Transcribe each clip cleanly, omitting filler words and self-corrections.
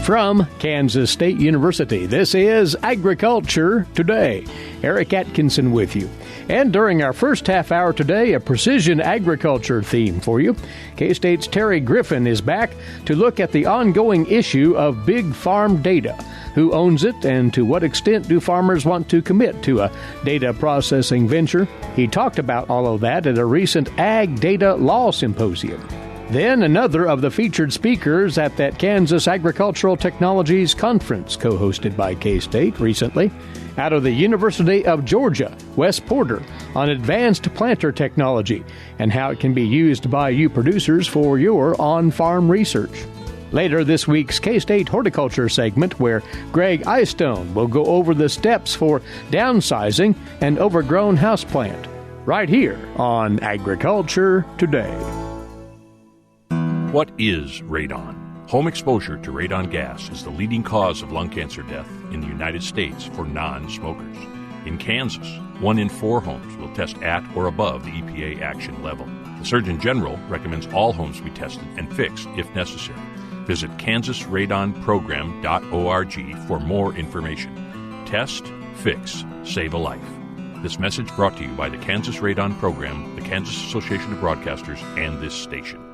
From Kansas State University, this is Agriculture Today. Eric Atkinson with you. And during our first half hour today, a precision agriculture theme for you. K-State's Terry Griffin is back to look at the ongoing issue of big farm data. Who owns it, and to what extent do farmers want to commit to a data processing venture? He talked about all of that at a recent Ag Data Law Symposium. Then another of the featured speakers at that Kansas Agricultural Technologies Conference, co-hosted by K-State recently, out of the University of Georgia, Wes Porter, on advanced planter technology and how it can be used by you producers for your on-farm research. Later this week's K-State Horticulture segment, where Gregg Eyestone will go over the steps for downsizing an overgrown houseplant, right here on Agriculture Today. What is radon? Home exposure to radon gas is the leading cause of lung cancer death in the United States for non-smokers. In Kansas, 1 in 4 homes will test at or above the EPA action level. The Surgeon General recommends all homes be tested and fixed if necessary. Visit kansasradonprogram.org for more information. Test, fix, save a life. This message brought to you by the Kansas Radon Program, the Kansas Association of Broadcasters, and this station.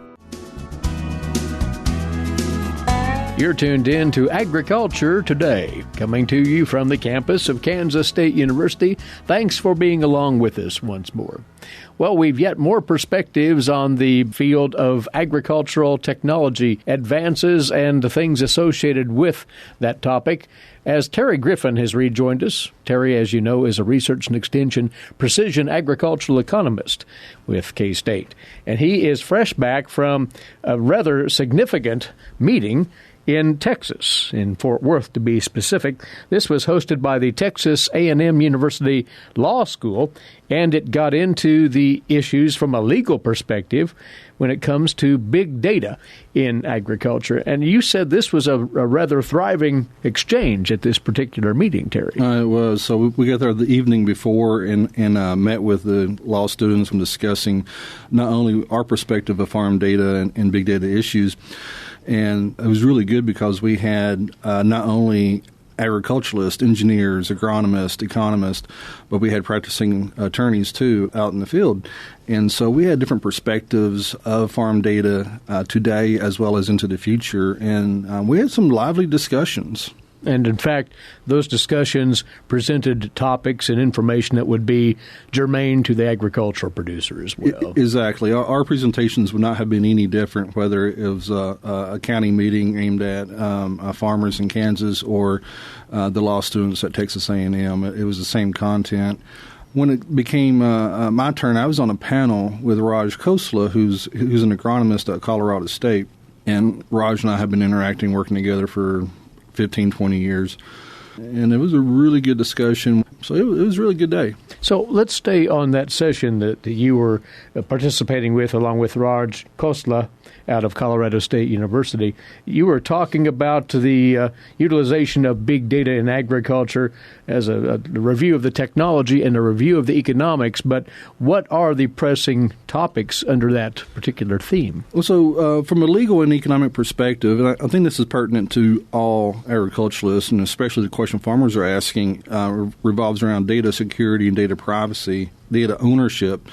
You're tuned in to Agriculture Today, coming to you from the campus of Kansas State University. Thanks for being along with us once more. Well, we've yet more perspectives on the field of agricultural technology advances and the things associated with that topic, as Terry Griffin has rejoined us. Terry, as you know, is a research and extension precision agricultural economist with K-State, and he is fresh back from a rather significant meeting in Texas, in Fort Worth to be specific. This was hosted by the Texas A&M University Law School, and it got into the issues from a legal perspective when it comes to big data in agriculture. And you said this was a rather thriving exchange at this particular meeting, Terry. It was. So we got there the evening before and met with the law students and discussing not only our perspective of farm data and big data issues. And it was really good because we had not only agriculturalists, engineers, agronomists, economists, but we had practicing attorneys, too, out in the field. And so we had different perspectives of farm data today as well as into the future. And we had some lively discussions. And, in fact, those discussions presented topics and information that would be germane to the agricultural producer as well. Exactly. Our presentations would not have been any different, whether it was a county meeting aimed at farmers in Kansas or the law students at Texas A&M. It was the same content. When it became my turn, I was on a panel with Raj Khosla, who's an agronomist at Colorado State. And Raj and I have been interacting, working together for 15, 20 years. And it was a really good discussion. So it was a really good day. So let's stay on that session that you were participating with along with Raj Khosla out of Colorado State University. You were talking about the utilization of big data in agriculture as a review of the technology and a review of the economics, but what are the pressing topics under that particular theme? Well, so from a legal and economic perspective, and I think this is pertinent to all agriculturalists, and especially the question farmers are asking, revolves around data security and data privacy, data ownership.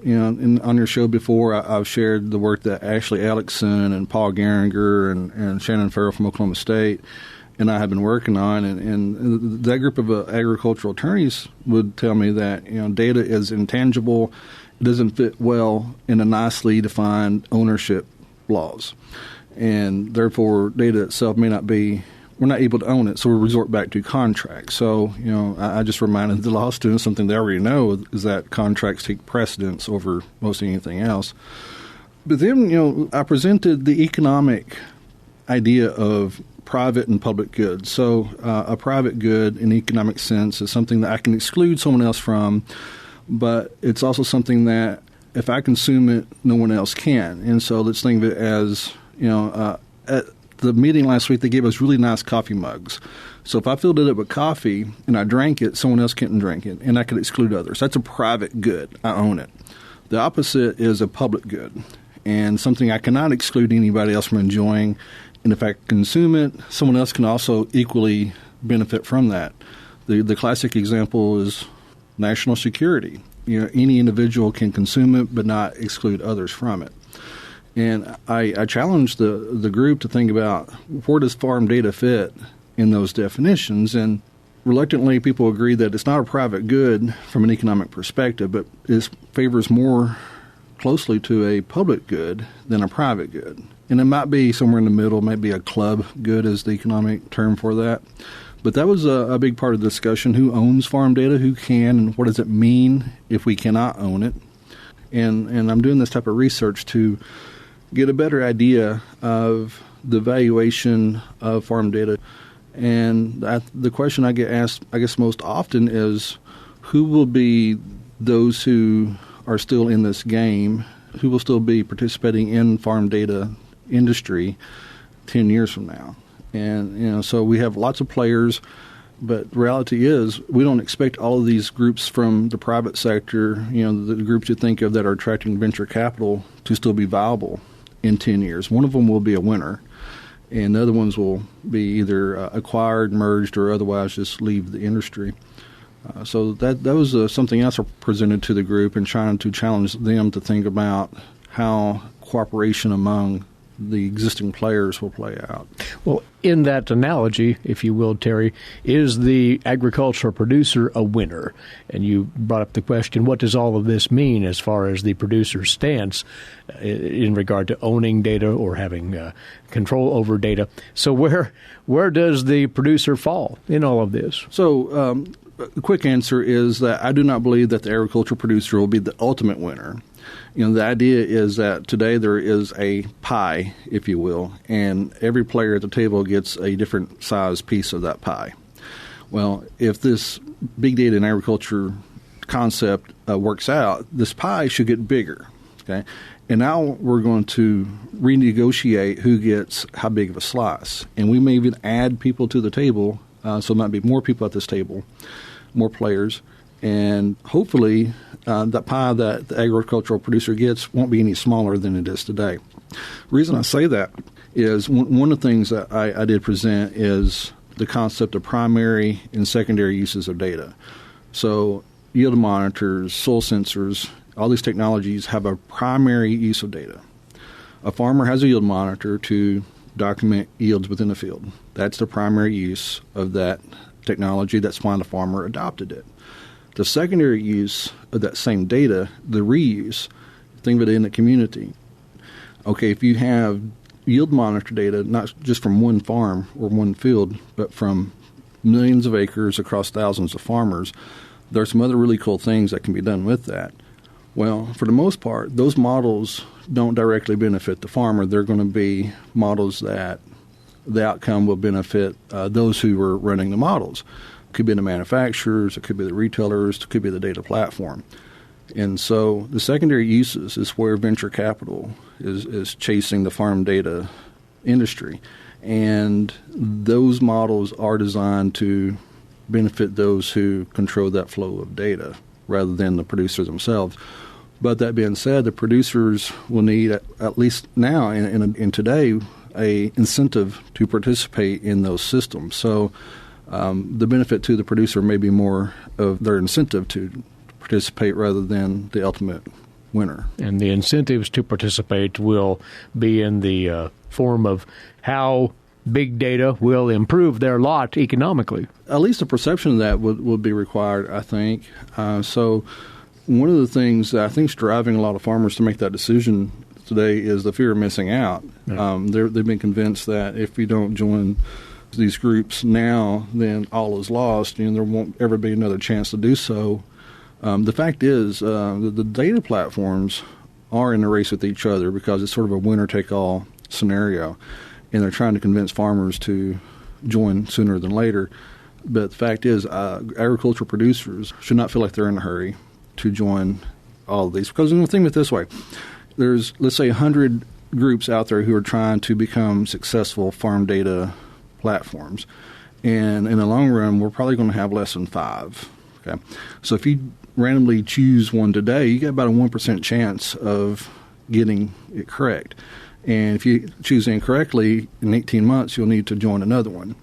You know, on your show before, I've shared the work that Ashley Atkinson and Paul Geringer and Shannon Farrell from Oklahoma State and I have been working on. And that group of agricultural attorneys would tell me that, you know, data is intangible. It doesn't fit well in a nicely defined ownership laws. And therefore, data itself may not be, we're not able to own it, so we resort back to contracts. So, you know, I just reminded the law students something they already know is that contracts take precedence over most anything else. But then, you know, I presented the economic idea of private and public goods. So a private good in economic sense is something that I can exclude someone else from, but it's also something that if I consume it, no one else can. And so let's think of it as, you know, at the meeting last week, they gave us really nice coffee mugs. So if I filled it up with coffee and I drank it, someone else couldn't drink it, and I could exclude others. That's a private good. I own it. The opposite is a public good. and something I cannot exclude anybody else from enjoying. And if I consume it, someone else can also equally benefit from that. The classic example is national security. Any individual can consume it but not exclude others from it. And I challenge the group to think about where does farm data fit in those definitions. And reluctantly, people agree that it's not a private good from an economic perspective, but it favors more closely to a public good than a private good. And it might be somewhere in the middle, maybe a club good is the economic term for that. But that was a big part of the discussion. Who owns farm data? Who can? And what does it mean if we cannot own it? And I'm doing this type of research to get a better idea of the valuation of farm data. And the question I get asked, I guess, most often is, who will be those who are still in this game? Who will still be participating in farm data industry 10 years from now? And, so we have lots of players, but the reality is we don't expect all of these groups from the private sector, the groups you think of that are attracting venture capital, to still be viable in 10 years. One of them will be a winner, and the other ones will be either acquired, merged, or otherwise just leave the industry. So that was something else I presented to the group and trying to challenge them to think about how cooperation among the existing players will play out. Well, in that analogy, if you will, Terry, is the agricultural producer a winner? And you brought up the question, what does all of this mean as far as the producer's stance in regard to owning data or having control over data? So where does the producer fall in all of this? So the quick answer is that I do not believe that the agricultural producer will be the ultimate winner. The idea is that today there is a pie, if you will, and every player at the table gets a different size piece of that pie. Well, if this big data in agriculture concept works out, this pie should get bigger, okay? And now we're going to renegotiate who gets how big of a slice. And we may even add people to the table, so it might be more people at this table, more players. And hopefully that pie that the agricultural producer gets won't be any smaller than it is today. The reason I say that is one of the things that I did present is the concept of primary and secondary uses of data. So yield monitors, soil sensors, all these technologies have a primary use of data. A farmer has a yield monitor to document yields within the field. That's the primary use of that technology. That's why the farmer adopted it. The secondary use of that same data, the reuse, think of it in the community. Okay, if you have yield monitor data, not just from one farm or one field, but from millions of acres across thousands of farmers, there are some other really cool things that can be done with that. Well, for the most part, those models don't directly benefit the farmer. They're going to be models that the outcome will benefit those who are running the models. It could be the manufacturers, it could be the retailers, it could be the data platform. And so the secondary uses is where venture capital is chasing the farm data industry. And those models are designed to benefit those who control that flow of data rather than the producers themselves. But that being said, the producers will need, at least now and today, a incentive to participate in those systems. So the benefit to the producer may be more of their incentive to participate rather than the ultimate winner. And the incentives to participate will be in the form of how big data will improve their lot economically. At least a perception of that would be required, I think. So one of the things that I think is driving a lot of farmers to make that decision today is the fear of missing out. Yeah. They've been convinced that if you don't join these groups now, then all is lost, and there won't ever be another chance to do so. The fact is, the data platforms are in a race with each other because it's sort of a winner-take-all scenario, and they're trying to convince farmers to join sooner than later. But the fact is, agricultural producers should not feel like they're in a hurry to join all of these. Because think of it this way. There's, let's say, 100 groups out there who are trying to become successful farm data platforms. And in the long run, we're probably going to have less than 5. Okay, so if you randomly choose one today, you get about a 1% chance of getting it correct. And if you choose incorrectly, in 18 months, you'll need to join another one.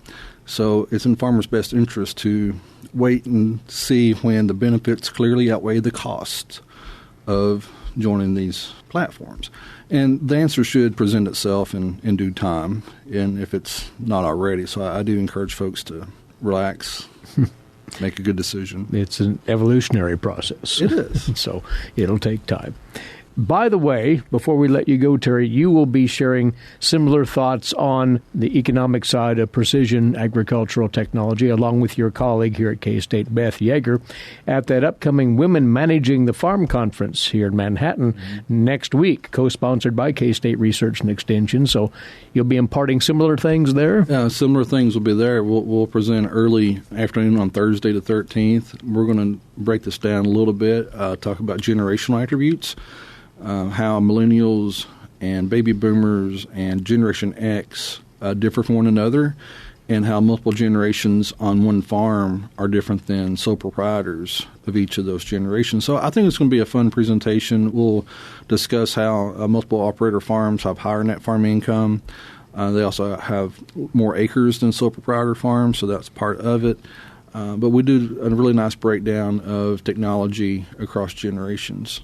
So it's in farmers' best interest to wait and see when the benefits clearly outweigh the costs of joining these platforms. And the answer should present itself in due time, and if it's not already. So I do encourage folks to relax, make a good decision. It's an evolutionary process. It is. So it'll take time. By the way, before we let you go, Terry, you will be sharing similar thoughts on the economic side of precision agricultural technology, along with your colleague here at K-State, Beth Yeager, at that upcoming Women Managing the Farm Conference here in Manhattan next week, co-sponsored by K-State Research and Extension. So you'll be imparting similar things there? Similar things will be there. We'll present early afternoon on Thursday the 13th. We're going to break this down a little bit, talk about generational attributes. How millennials and baby boomers and Generation X differ from one another, and how multiple generations on one farm are different than sole proprietors of each of those generations. So I think it's going to be a fun presentation. We'll discuss how multiple operator farms have higher net farm income. They also have more acres than sole proprietor farms, so that's part of it. But we do a really nice breakdown of technology across generations.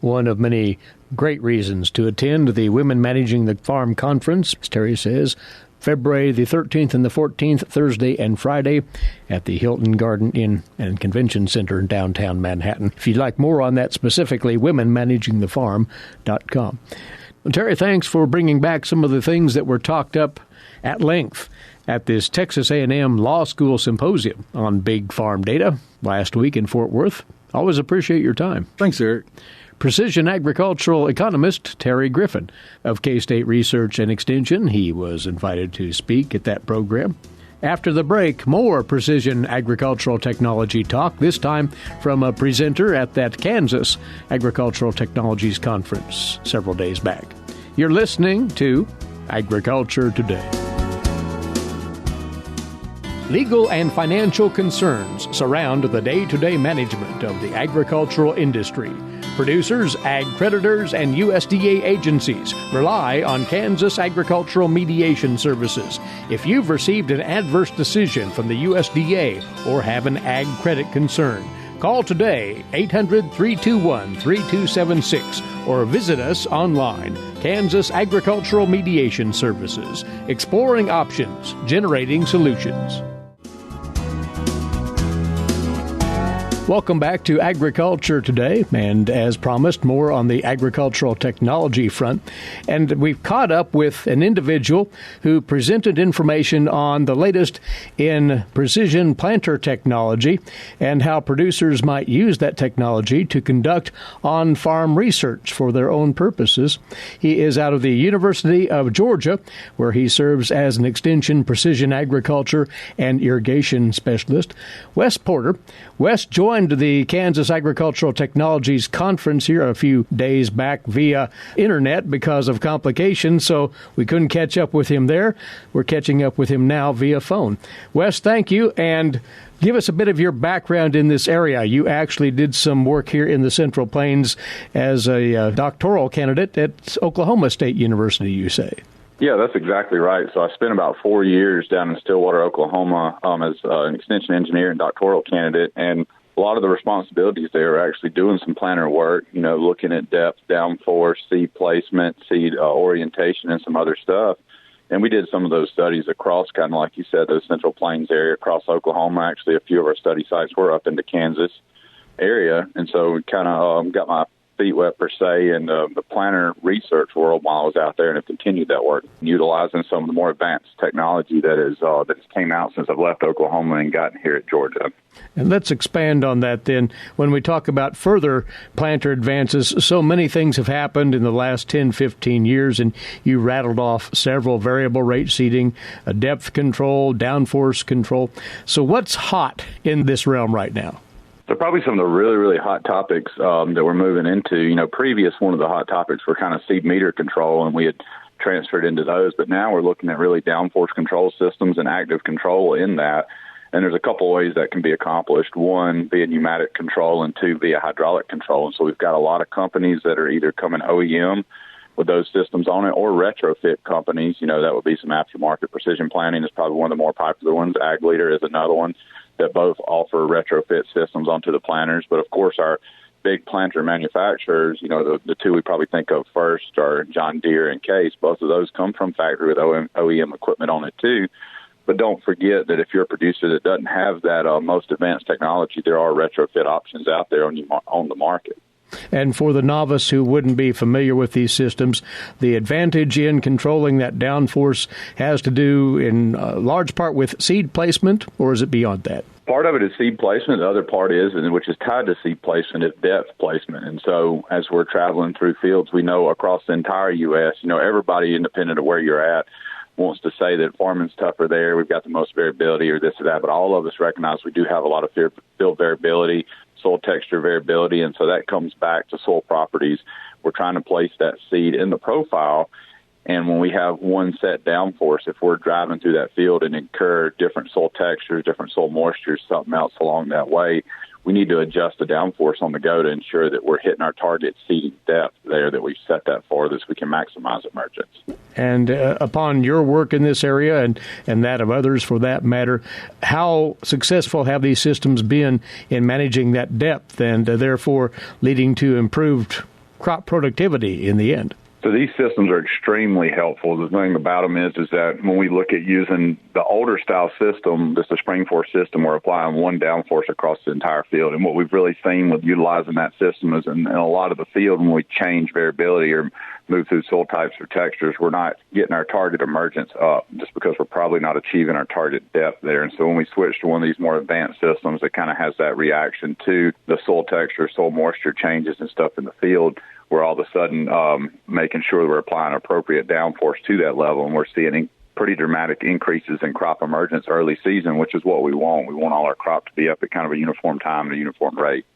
One of many great reasons to attend the Women Managing the Farm Conference, as Terry says, February the 13th and the 14th, Thursday and Friday, at the Hilton Garden Inn and Convention Center in downtown Manhattan. If you'd like more on that specifically, womenmanagingthefarm.com. Well, Terry, thanks for bringing back some of the things that were talked up at length at this Texas A&M Law School Symposium on Big Farm Data last week in Fort Worth. Always appreciate your time. Thanks, Eric. Precision agricultural economist Terry Griffin of K-State Research and Extension. He was invited to speak at that program. After the break, more precision agricultural technology talk, this time from a presenter at that Kansas Agricultural Technologies Conference several days back. You're listening to Agriculture Today. Legal and financial concerns surround the day-to-day management of the agricultural industry. Producers, ag creditors, and USDA agencies rely on Kansas Agricultural Mediation Services. If you've received an adverse decision from the USDA or have an ag credit concern, call today 800-321-3276 or visit us online. Kansas Agricultural Mediation Services, exploring options, generating solutions. Welcome back to Agriculture Today, and as promised, more on the agricultural technology front. And we've caught up with an individual who presented information on the latest in precision planter technology and how producers might use that technology to conduct on-farm research for their own purposes. He is out of the University of Georgia, where he serves as an extension precision agriculture and irrigation specialist. Wes Porter. Wes joined the Kansas Agricultural Technologies Conference here a few days back via internet because of complications, so we couldn't catch up with him there. We're catching up with him now via phone. Wes, thank you, and give us a bit of your background in this area. You actually did some work here in the Central Plains as a doctoral candidate at Oklahoma State University, you say. Yeah, that's exactly right. So I spent about 4 years down in Stillwater, Oklahoma, as an extension engineer and doctoral candidate. And a lot of the responsibilities there are actually doing some planter work, looking at depth, downforce, seed placement, seed orientation, and some other stuff. And we did some of those studies across, kind of like you said, those Central Plains area across Oklahoma. Actually, a few of our study sites were up in the Kansas area. And so we kind of got my feet wet, per se, in the planter research world while I was out there, and have continued that work, utilizing some of the more advanced technology that's came out since I've left Oklahoma and gotten here at Georgia. And let's expand on that then. When we talk about further planter advances, so many things have happened in the last 10, 15 years, and you rattled off several: variable rate seeding, depth control, downforce control. So what's hot in this realm right now? So probably some of the really, really hot topics that we're moving into. One of the hot topics were kind of seed meter control, and we had transferred into those. But now we're looking at really downforce control systems and active control in that. And there's a couple of ways that can be accomplished. One, via pneumatic control, and two, via hydraulic control. And so we've got a lot of companies that are either coming OEM with those systems on it, or retrofit companies. That would be some aftermarket. Precision Planting is probably one of the more popular ones. Ag Leader is another one that both offer retrofit systems onto the planters. But, of course, our big planter manufacturers, the two we probably think of first are John Deere and Case. Both of those come from factory with OEM equipment on it, too. But don't forget that if you're a producer that doesn't have that most advanced technology, there are retrofit options out there on the market. And for the novice who wouldn't be familiar with these systems, the advantage in controlling that downforce has to do in large part with seed placement, or is it beyond that? Part of it is seed placement. The other part is, and which is tied to seed placement, is depth placement. And so as we're traveling through fields, we know across the entire U.S., everybody, independent of where you're at, wants to say that farming's tougher there, we've got the most variability or this or that, but all of us recognize we do have a lot of field variability, soil texture variability, and so that comes back to soil properties. We're trying to place that seed in the profile, and when we have one set downforce, if we're driving through that field and incur different soil textures, different soil moistures, something else along that way, we need to adjust the downforce on the go to ensure that we're hitting our target seeding depth there that we've set that for, so we can maximize emergence. And upon your work in this area and that of others for that matter, how successful have these systems been in managing that depth and therefore leading to improved crop productivity in the end? So these systems are extremely helpful. The thing about them is that when we look at using the older style system, this is a spring force system, we're applying one downforce across the entire field. And what we've really seen with utilizing that system is in a lot of the field, when we change variability or move through soil types or textures, we're not getting our target emergence up just because we're probably not achieving our target depth there. And so when we switch to one of these more advanced systems, it kind of has that reaction to the soil texture, soil moisture changes and stuff in the field, we're all of a sudden making sure we're applying appropriate downforce to that level, and we're seeing pretty dramatic increases in crop emergence early season, which is what we want. We want all our crop to be up at kind of a uniform time and a uniform rate.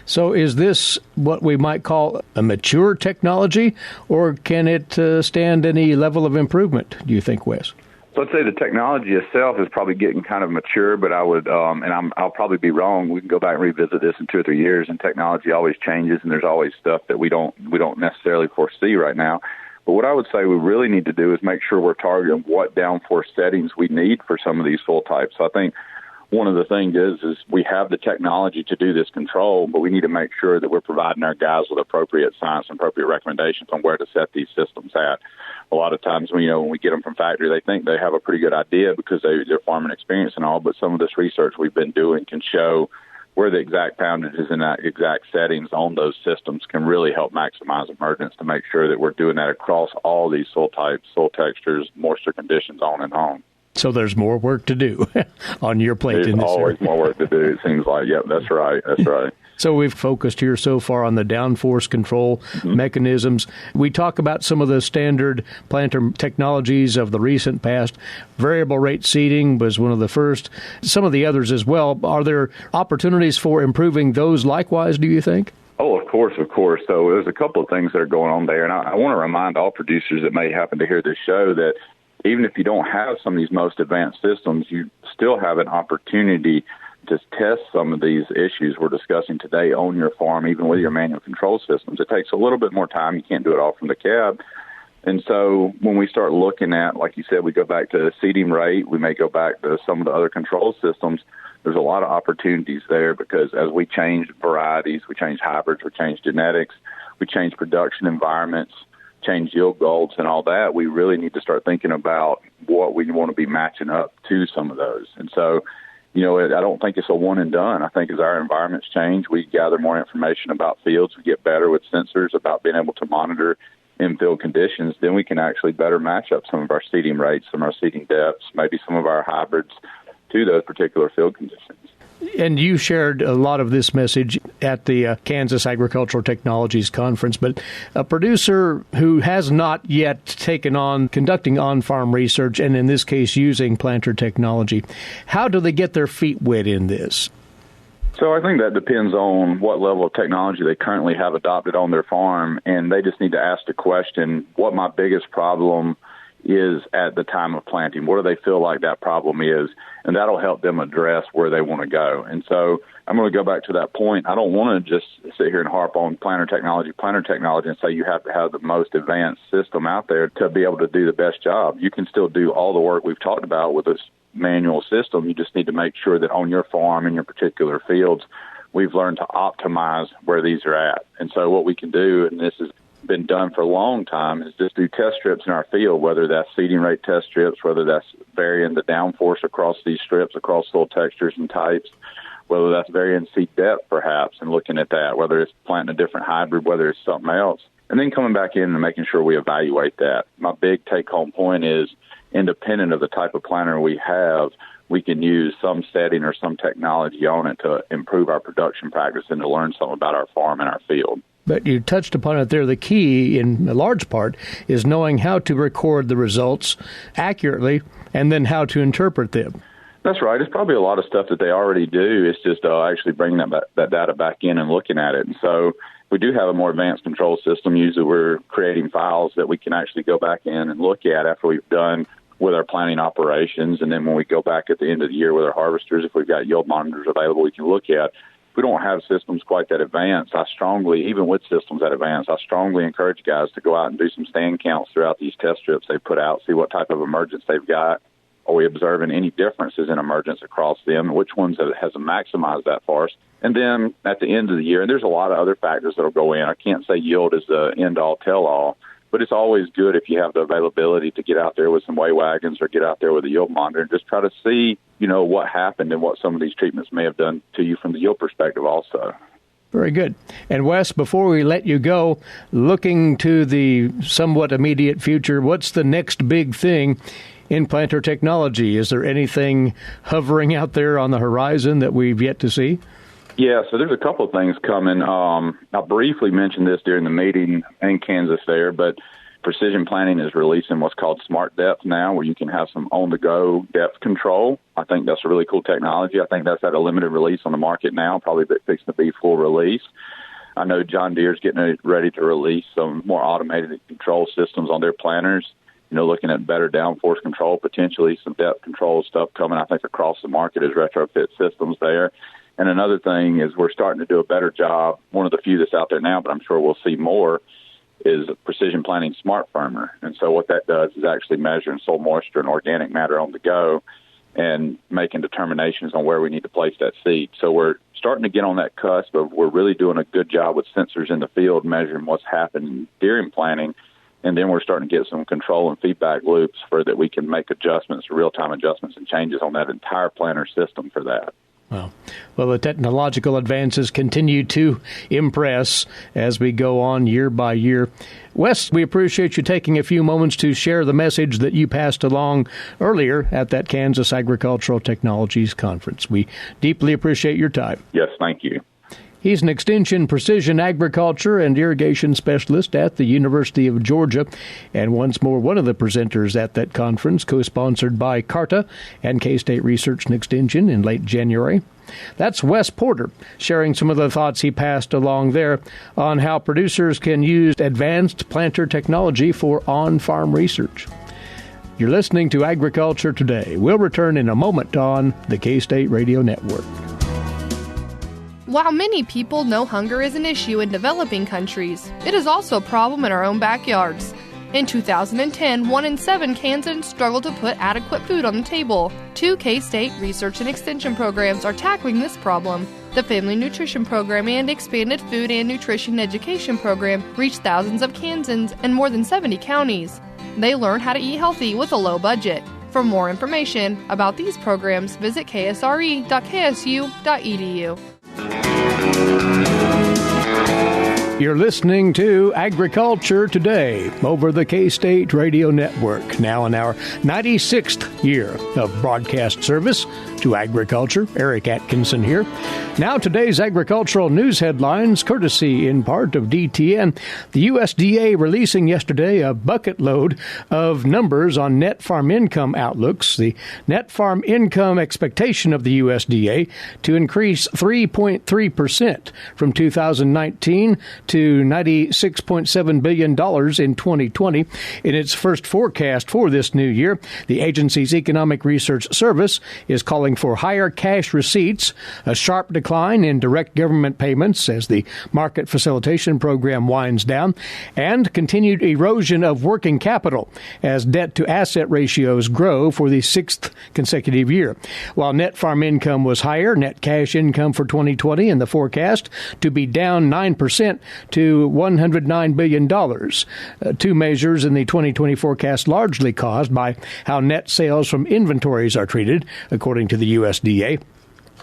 So is this what we might call a mature technology, or can it stand any level of improvement, do you think, Wes? So I'd say the technology itself is probably getting kind of mature, but I would, I'll probably be wrong. We can go back and revisit this in 2 or 3 years, and technology always changes, and there's always stuff that we don't necessarily foresee right now. But what I would say we really need to do is make sure we're targeting what downforce settings we need for some of these soil types. So I think one of the things is we have the technology to do this control, but we need to make sure that we're providing our guys with appropriate science and appropriate recommendations on where to set these systems at. A lot of times, when we get them from factory, they think they have a pretty good idea because they're farming experience and all, but some of this research we've been doing can show where the exact poundages and that exact settings on those systems can really help maximize emergence to make sure that we're doing that across all these soil types, soil textures, moisture conditions on and on. So there's more work to do on your plate in this area. There's always more work to do, it seems like. Yep, that's right. That's right. So we've focused here so far on the downforce control mechanisms. We talk about some of the standard planter technologies of the recent past. Variable rate seeding was one of the first. Some of the others as well. Are there opportunities for improving those likewise, do you think? Oh, of course, of course. So there's a couple of things that are going on there. And I want to remind all producers that may happen to hear this show that even if you don't have some of these most advanced systems, you still have an opportunity to test some of these issues we're discussing today on your farm, even with your manual control systems. It takes a little bit more time. You can't do it all from the cab. And so when we start looking at, like you said, we go back to the seeding rate, we may go back to some of the other control systems, there's a lot of opportunities there because as we change varieties, we change hybrids, we change genetics, we change production environments, change yield goals and all that, we really need to start thinking about what we want to be matching up to some of those. And so, I don't think it's a one and done. I think as our environments change, we gather more information about fields, we get better with sensors about being able to monitor in-field conditions, then we can actually better match up some of our seeding rates, some of our seeding depths, maybe some of our hybrids to those particular field conditions. And you shared a lot of this message at the Kansas Agricultural Technologies Conference, but a producer who has not yet taken on conducting on-farm research, and in this case using planter technology, how do they get their feet wet in this? So I think that depends on what level of technology they currently have adopted on their farm, and they just need to ask the question, what my biggest problem is at the time of planting. What do they feel like that problem is? And that'll help them address where they want to go. And so I'm going to go back to that point. I don't want to just sit here and harp on planter technology, and say you have to have the most advanced system out there to be able to do the best job. You can still do all the work we've talked about with this manual system. You just need to make sure that on your farm, in your particular fields, we've learned to optimize where these are at. And so what we can do, and this has been done for a long time, is just do test strips in our field, whether that's seeding rate test strips, whether that's varying the downforce across these strips, across soil textures and types, whether that's varying seed depth perhaps, and looking at that, whether it's planting a different hybrid, whether it's something else, and then coming back in and making sure we evaluate that. My big take-home point is, independent of the type of planter we have, we can use some setting or some technology on it to improve our production practice and to learn something about our farm and our field. But you touched upon it there. The key, in a large part, is knowing how to record the results accurately and then how to interpret them. That's right. It's probably a lot of stuff that they already do. It's just actually bringing that data back in and looking at it. And so we do have a more advanced control system. Usually we're creating files that we can actually go back in and look at after we've done with our planting operations. And then when we go back at the end of the year with our harvesters, if we've got yield monitors available, we can look at. If we don't have systems quite that advanced, even with systems that advanced, I strongly encourage guys to go out and do some stand counts throughout these test strips they put out, see what type of emergence they've got. Are we observing any differences in emergence across them? Which ones has maximized that for us? And then at the end of the year, and there's a lot of other factors that will go in. I can't say yield is the end-all, tell-all, but it's always good if you have the availability to get out there with some weigh wagons or get out there with a yield monitor and just try to see, what happened and what some of these treatments may have done to you from the yield perspective also. Very good. And Wes, before we let you go, looking to the somewhat immediate future, what's the next big thing in planter technology? Is there anything hovering out there on the horizon that we've yet to see? Yeah, so there's a couple of things coming. I briefly mentioned this during the meeting in Kansas there, but Precision Planting is releasing what's called Smart Depth now, where you can have some on-the-go depth control. I think that's a really cool technology. I think that's at a limited release on the market now, probably fixing to be full release. I know John Deere's getting ready to release some more automated control systems on their planters, looking at better downforce control, potentially some depth control stuff coming, I think, across the market as retrofit systems there. And another thing is we're starting to do a better job, one of the few that's out there now, but I'm sure we'll see more, is Precision Planting Smart Firmer. And so what that does is actually measuring soil moisture and organic matter on the go and making determinations on where we need to place that seed. So we're starting to get on that cusp of we're really doing a good job with sensors in the field measuring what's happening during planting. And then we're starting to get some control and feedback loops for that we can make adjustments, real-time adjustments and changes on that entire planter system for that. Well, the technological advances continue to impress as we go on year by year. Wes, we appreciate you taking a few moments to share the message that you passed along earlier at that Kansas Agricultural Technologies Conference. We deeply appreciate your time. Yes, thank you. He's an Extension Precision Agriculture and Irrigation Specialist at the University of Georgia, and once more one of the presenters at that conference, co-sponsored by CARTA and K-State Research and Extension in late January. That's Wes Porter sharing some of the thoughts he passed along there on how producers can use advanced planter technology for on-farm research. You're listening to Agriculture Today. We'll return in a moment on the K-State Radio Network. While many people know hunger is an issue in developing countries, it is also a problem in our own backyards. In 2010, 1 in 7 Kansans struggled to put adequate food on the table. 2 K-State Research and Extension programs are tackling this problem. The Family Nutrition Program and Expanded Food and Nutrition Education Program reach thousands of Kansans in more than 70 counties. They learn how to eat healthy with a low budget. For more information about these programs, visit ksre.ksu.edu. You're listening to Agriculture Today over the K-State Radio Network, now in our 96th year of broadcast service to agriculture. Eric Atkinson here. Now today's agricultural news headlines, courtesy in part of DTN. The USDA releasing yesterday a bucket load of numbers on net farm income outlooks. The net farm income expectation of the USDA to increase 3.3% from 2019 to $96.7 billion in 2020. In its first forecast for this new year, the agency's Economic Research Service is calling for higher cash receipts, a sharp decline in direct government payments as the market facilitation program winds down, and continued erosion of working capital as debt-to-asset ratios grow for the sixth consecutive year. While net farm income was higher, net cash income for 2020 in the forecast to be down 9% to $109 billion. Two measures in the 2020 forecast largely caused by how net sales from inventories are treated, according to the USDA.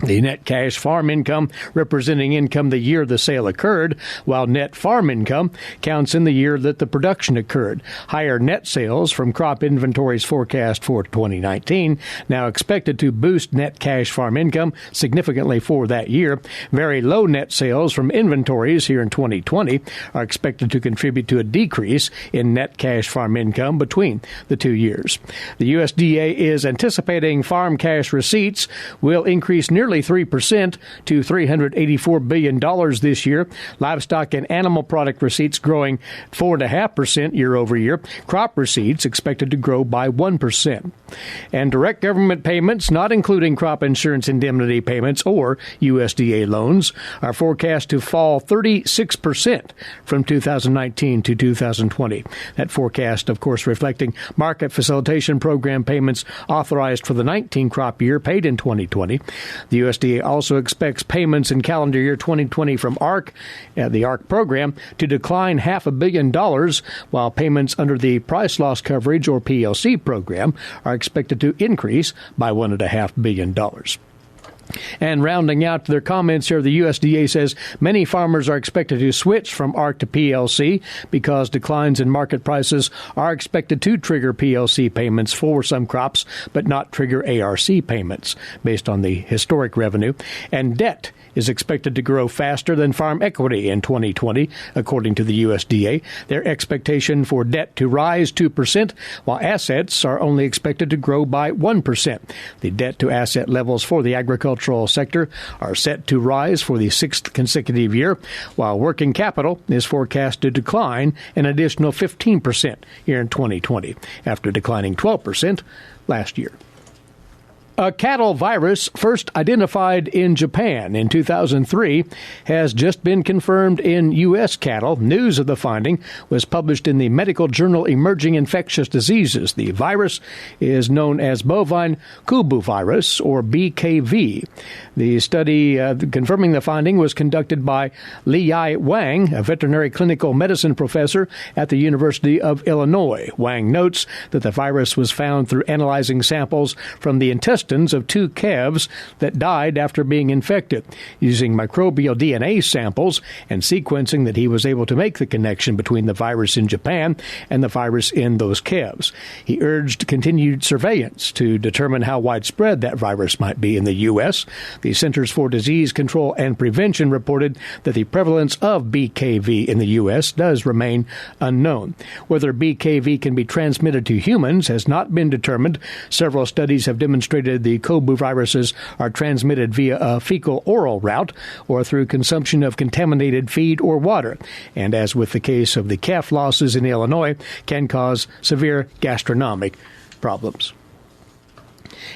The net cash farm income representing income the year the sale occurred, while net farm income counts in the year that the production occurred. Higher net sales from crop inventories forecast for 2019 now expected to boost net cash farm income significantly for that year. Very low net sales from inventories here in 2020 are expected to contribute to a decrease in net cash farm income between the 2 years. The USDA is anticipating farm cash receipts will increase nearly 3% to $384 billion this year. Livestock and animal product receipts growing 4.5% year over year. Crop receipts expected to grow by 1%. And direct government payments, not including crop insurance indemnity payments or USDA loans, are forecast to fall 36% from 2019 to 2020. That forecast, of course, reflecting market facilitation program payments authorized for the 19 crop year paid in 2020. The USDA also expects payments in calendar year 2020 from the ARC program, to decline $500 million, while payments under the price loss coverage or PLC program are expected to increase by $1.5 billion. And rounding out their comments here, the USDA says many farmers are expected to switch from ARC to PLC because declines in market prices are expected to trigger PLC payments for some crops, but not trigger ARC payments based on the historic revenue. And debt is expected to grow faster than farm equity in 2020, according to the USDA. Their expectation for debt to rise 2%, while assets are only expected to grow by 1%. The debt-to-asset levels for the agricultural sector are set to rise for the sixth consecutive year, while working capital is forecast to decline an additional 15% here in 2020, after declining 12% last year. A cattle virus first identified in Japan in 2003 has just been confirmed in U.S. cattle. News of the finding was published in the medical journal Emerging Infectious Diseases. The virus is known as bovine Kubu virus, or BKV. The study confirming the finding was conducted by Li-Yi Wang, a veterinary clinical medicine professor at the University of Illinois. Wang notes that the virus was found through analyzing samples from the intestines of two calves that died after being infected. Using microbial DNA samples and sequencing that, he was able to make the connection between the virus in Japan and the virus in those calves. He urged continued surveillance to determine how widespread that virus might be in the U.S. The Centers for Disease Control and Prevention reported that the prevalence of BKV in the U.S. does remain unknown. Whether BKV can be transmitted to humans has not been determined. Several studies have demonstrated the Kubu viruses are transmitted via a fecal-oral route or through consumption of contaminated feed or water, and as with the case of the calf losses in Illinois, can cause severe gastronomic problems.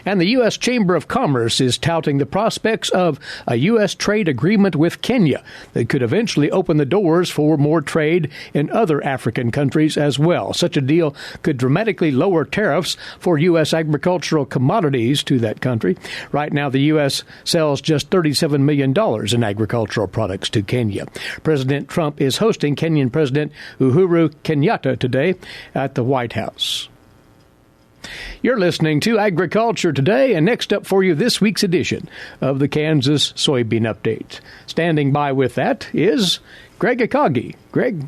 And the U.S. Chamber of Commerce is touting the prospects of a U.S. trade agreement with Kenya that could eventually open the doors for more trade in other African countries as well. Such a deal could dramatically lower tariffs for U.S. agricultural commodities to that country. Right now, the U.S. sells just $37 million in agricultural products to Kenya. President Trump is hosting Kenyan President Uhuru Kenyatta today at the White House. You're listening to Agriculture Today, and next up for you this week's edition of the Kansas Soybean Update. Standing by with that is Gregg Eyestone. Greg?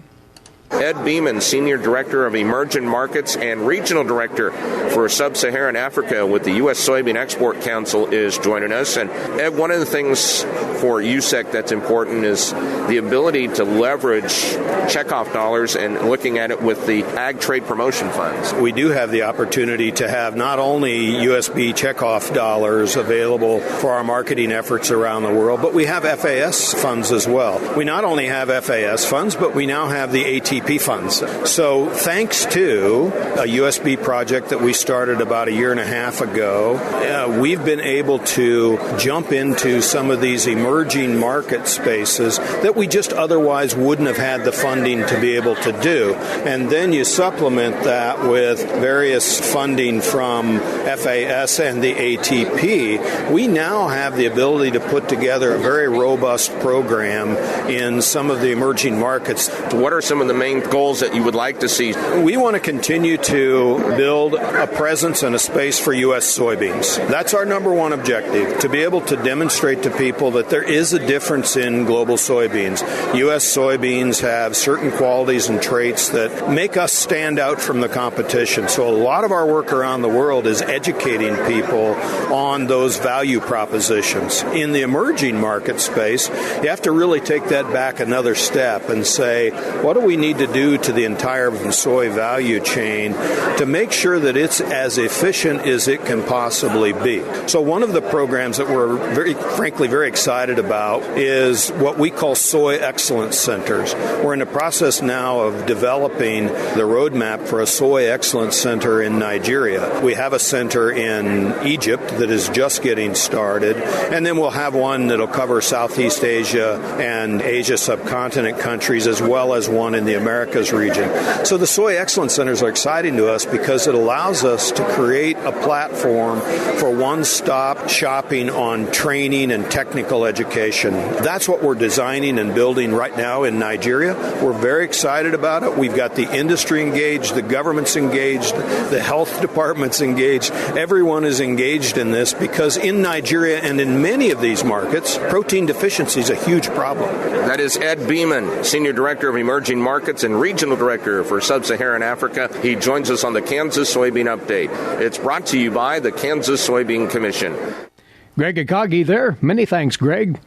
Ed Beeman, Senior Director of Emerging Markets and Regional Director for Sub-Saharan Africa with the U.S. Soybean Export Council, is joining us. And Ed, one of the things for USEC that's important is the ability to leverage checkoff dollars and looking at it with the Ag Trade Promotion Funds. We do have the opportunity to have not only USB checkoff dollars available for our marketing efforts around the world, but we have FAS funds as well. We not only have FAS funds, but we now have the ATP funds. So thanks to a USB project that we started about a year and a half ago, we've been able to jump into some of these emerging market spaces that we just otherwise wouldn't have had the funding to be able to do. And then you supplement that with various funding from FAS and the ATP. We now have the ability to put together a very robust program in some of the emerging markets. What are some of the main goals that you would like to see? We want to continue to build a presence and a space for U.S. soybeans. That's our number one objective, to be able to demonstrate to people that there is a difference in global soybeans. U.S. soybeans have certain qualities and traits that make us stand out from the competition. So a lot of our work around the world is educating people on those value propositions. In the emerging market space, you have to really take that back another step and say, what do we need to do to the entire soy value chain to make sure that it's as efficient as it can possibly be? So one of the programs that we're very excited about is what we call Soy Excellence Centers. We're in the process now of developing the roadmap for a Soy Excellence Center in Nigeria. We have a center in Egypt that is just getting started, and then we'll have one that'll cover Southeast Asia and Asia subcontinent countries, as well as one in the Americas region. So the Soy Excellence Centers are exciting to us because it allows us to create a platform for one-stop shopping on training and technical education. That's what we're designing and building right now in Nigeria. We're very excited about it. We've got the industry engaged, the government's engaged, the health department's engaged. Everyone is engaged in this because in Nigeria and in many of these markets, protein deficiency is a huge problem. That is Ed Beeman, Senior Director of Emerging Markets and Regional Director for Sub-Saharan Africa. He joins us on the Kansas Soybean Update. It's brought to you by the Kansas Soybean Commission. Gregg Eyestone there. Many thanks, Greg.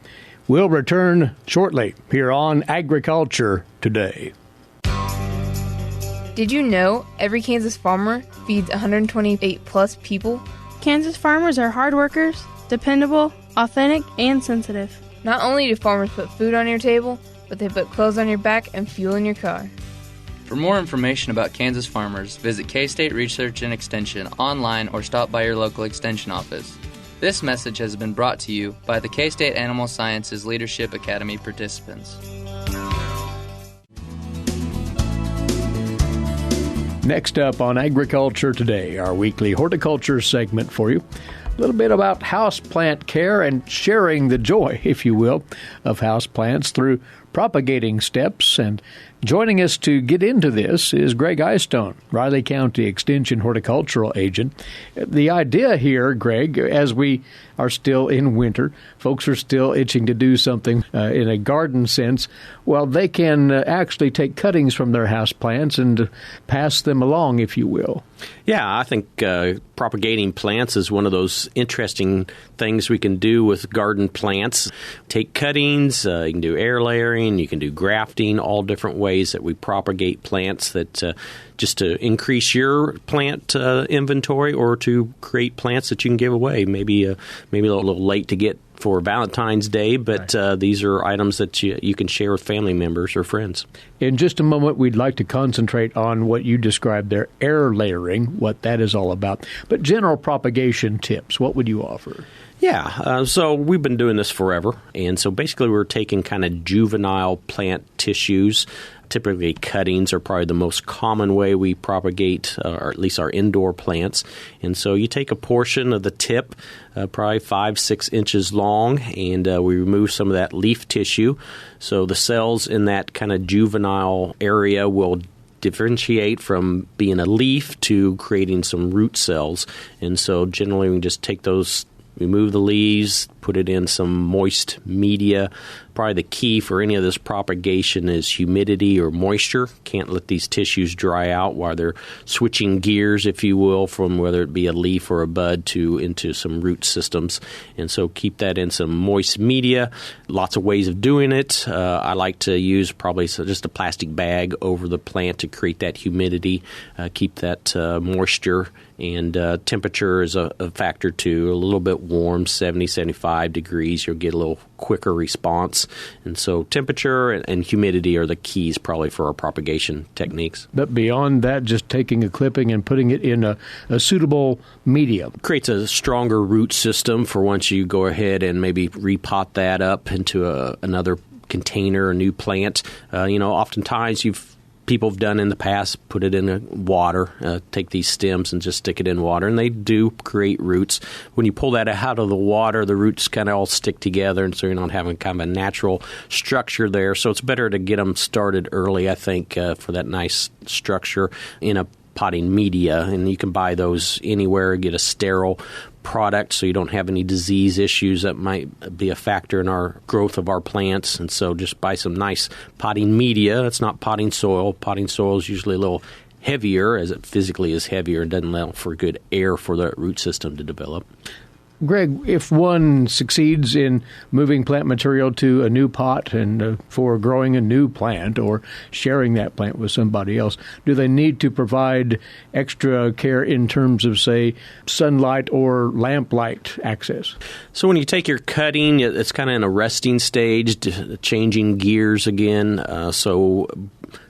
We'll return shortly here on Agriculture Today. Did you know every Kansas farmer feeds 128-plus people? Kansas farmers are hard workers, dependable, authentic, and sensitive. Not only do farmers put food on your table, but they put clothes on your back and fuel in your car. For more information about Kansas farmers, visit K-State Research and Extension online or stop by your local extension office. This message has been brought to you by the K-State Animal Sciences Leadership Academy participants. Next up on Agriculture Today, our weekly horticulture segment for you. A little bit about houseplant care and sharing the joy, if you will, of houseplants through propagating steps. And joining us to get into this is Gregg Eyestone, Riley County Extension Horticultural Agent. The idea here, Greg, as we are still in winter, folks are still itching to do something in a garden sense. Well, they can actually take cuttings from their houseplants and pass them along, if you will. Yeah, I think propagating plants is one of those interesting things we can do with garden plants. Take cuttings, you can do air layering, you can do grafting, all different ways that we propagate plants that just to increase your plant inventory or to create plants that you can give away. Maybe a little late to get for Valentine's Day, but these are items that you can share with family members or friends. In just a moment, we'd like to concentrate on what you described there, air layering, what that is all about. But general propagation tips, what would you offer? Yeah, so we've been doing this forever, and so basically we're taking kind of juvenile plant tissues. Typically, cuttings are probably the most common way we propagate, or at least our indoor plants. And so you take a portion of the tip, probably 5-6 inches long, and we remove some of that leaf tissue. So the cells in that kind of juvenile area will differentiate from being a leaf to creating some root cells. And so generally we can just take those, remove the leaves, put it in some moist media, Probably the key for any of this propagation is humidity or moisture. Can't let these tissues dry out while they're switching gears, if you will, from whether it be a leaf or a bud into some root systems. And so keep that in some moist media. Lots of ways of doing it. I like to use probably just a plastic bag over the plant to create that humidity, keep that moisture. And temperature is a factor, too. A little bit warm, 70, 75 degrees, you'll get a little quicker response. And so temperature and humidity are the keys probably for our propagation techniques. But beyond that, just taking a clipping and putting it in a suitable medium. Creates a stronger root system for once you go ahead and maybe repot that up into another container, a new plant. Oftentimes people have done in the past, put it in water, take these stems and just stick it in water, and they do create roots. When you pull that out of the water, the roots kind of all stick together, and so you're not having kind of a natural structure there. So it's better to get them started early, I think, for that nice structure in a potting media. And you can buy those anywhere, get a sterile product so you don't have any disease issues that might be a factor in our growth of our plants. And so just buy some nice potting media. It's not potting soil. Potting soil is usually a little heavier, as it physically is heavier, and doesn't allow for good air for the root system to develop. Greg, if one succeeds in moving plant material to a new pot and for growing a new plant or sharing that plant with somebody else, do they need to provide extra care in terms of, say, sunlight or lamplight access? So when you take your cutting, it's kind of in a resting stage, changing gears again. So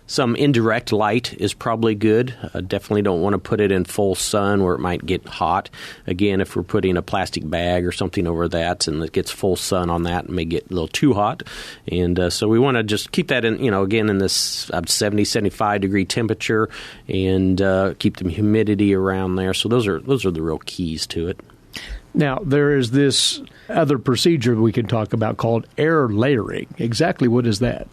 some indirect light is probably good. Definitely don't want to put it in full sun where it might get hot. Again, if we're putting a plastic bag or something over that and it gets full sun on that, it may get a little too hot. And so we want to just keep that in, again, in this 70, 75 degree temperature, and keep the humidity around there. So those are the real keys to it. Now, there is this other procedure we can talk about called air layering. Exactly what is that?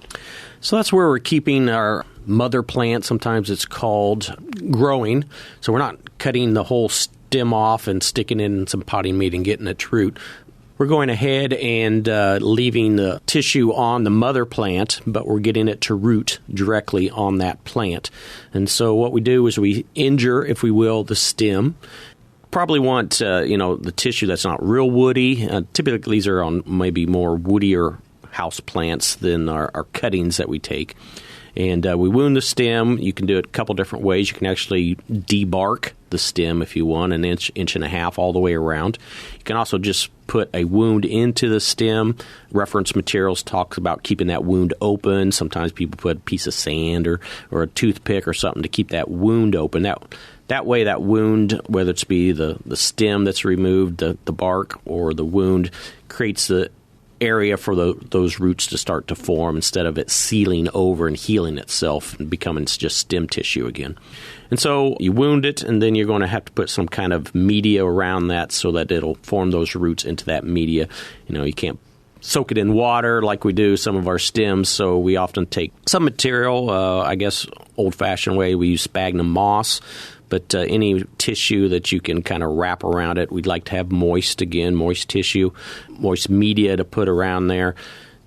So that's where we're keeping our mother plant, sometimes it's called, growing. So we're not cutting the whole stem off and sticking it in some potting media and getting its root. We're going ahead and leaving the tissue on the mother plant, but we're getting it to root directly on that plant. And so what we do is we injure, if we will, the stem. Probably want, the tissue that's not real woody. Typically, these are on maybe more woodier house plants than our cuttings that we take. And we wound the stem. You can do it a couple different ways. You can actually debark the stem if you want, an inch and a half all the way around. You can also just put a wound into the stem. Reference materials talks about keeping that wound open. Sometimes people put a piece of sand or a toothpick or something to keep that wound open. That way, that wound, whether it's be the stem that's removed, the bark, or the wound, creates the area for those roots to start to form instead of it sealing over and healing itself and becoming just stem tissue again. And so you wound it, and then you're going to have to put some kind of media around that so that it'll form those roots into that media. You can't soak it in water like we do some of our stems, so we often take some material, old-fashioned way, we use sphagnum moss. But any tissue that you can kind of wrap around it, we'd like to have moist tissue, moist media to put around there.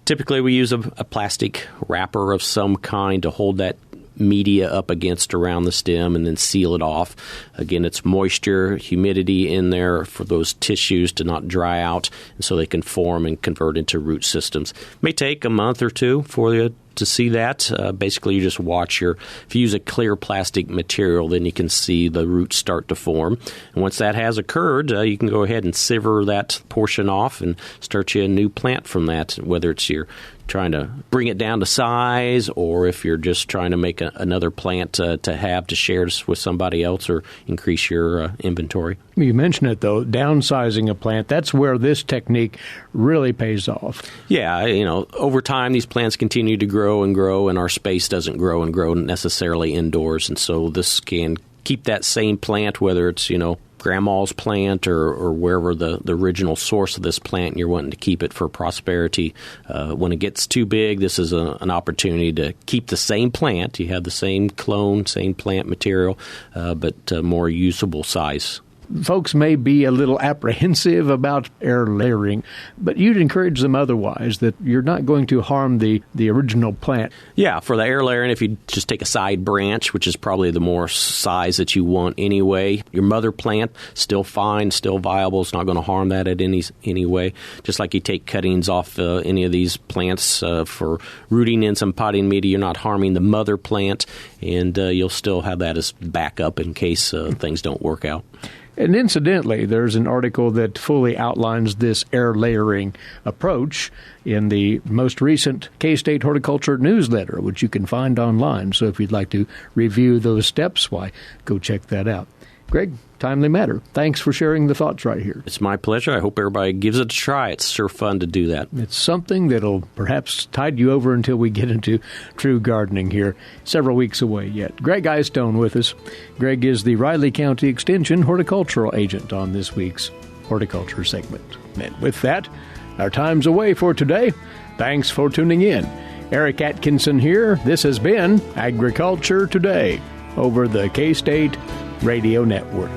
Typically, we use a plastic wrapper of some kind to hold that media up against around the stem and then seal it off. Again, it's moisture, humidity in there for those tissues to not dry out, and so they can form and convert into root systems. It may take a month or two for you to see that. Basically, you just watch if you use a clear plastic material, then you can see the roots start to form. And once that has occurred, you can go ahead and sever that portion off and start you a new plant from that, whether it's you're trying to bring it down to size or if you're just trying to make another plant to share with somebody else or increase your inventory. You mentioned it, though, downsizing a plant. That's where this technique really pays off. Yeah, over time, these plants continue to grow, and our space doesn't grow and grow necessarily indoors. And so this can keep that same plant, whether it's, grandma's plant or wherever the original source of this plant, and you're wanting to keep it for prosperity. When it gets too big, this is an opportunity to keep the same plant. You have the same clone, same plant material, but more usable size. folks may be a little apprehensive about air layering, but you'd encourage them otherwise, that you're not going to harm the original plant. Yeah, for the air layering, if you just take a side branch, which is probably the more size that you want anyway, your mother plant, still fine, still viable. It's not going to harm that at any way. Just like you take cuttings off any of these plants for rooting in some potting media, you're not harming the mother plant, and you'll still have that as backup in case things don't work out. And incidentally, there's an article that fully outlines this air layering approach in the most recent K-State Horticulture newsletter, which you can find online. So if you'd like to review those steps, why, go check that out. Gregg, timely matter. Thanks for sharing the thoughts right here. It's my pleasure. I hope everybody gives it a try. It's sure fun to do that. It's something that'll perhaps tide you over until we get into true gardening here. Several weeks away yet. Gregg Eyestone with us. Gregg is the Riley County Extension Horticultural Agent on this week's Horticulture segment. And with that, our time's away for today. Thanks for tuning in. Eric Atkinson here. This has been Agriculture Today over the K-State Radio Network.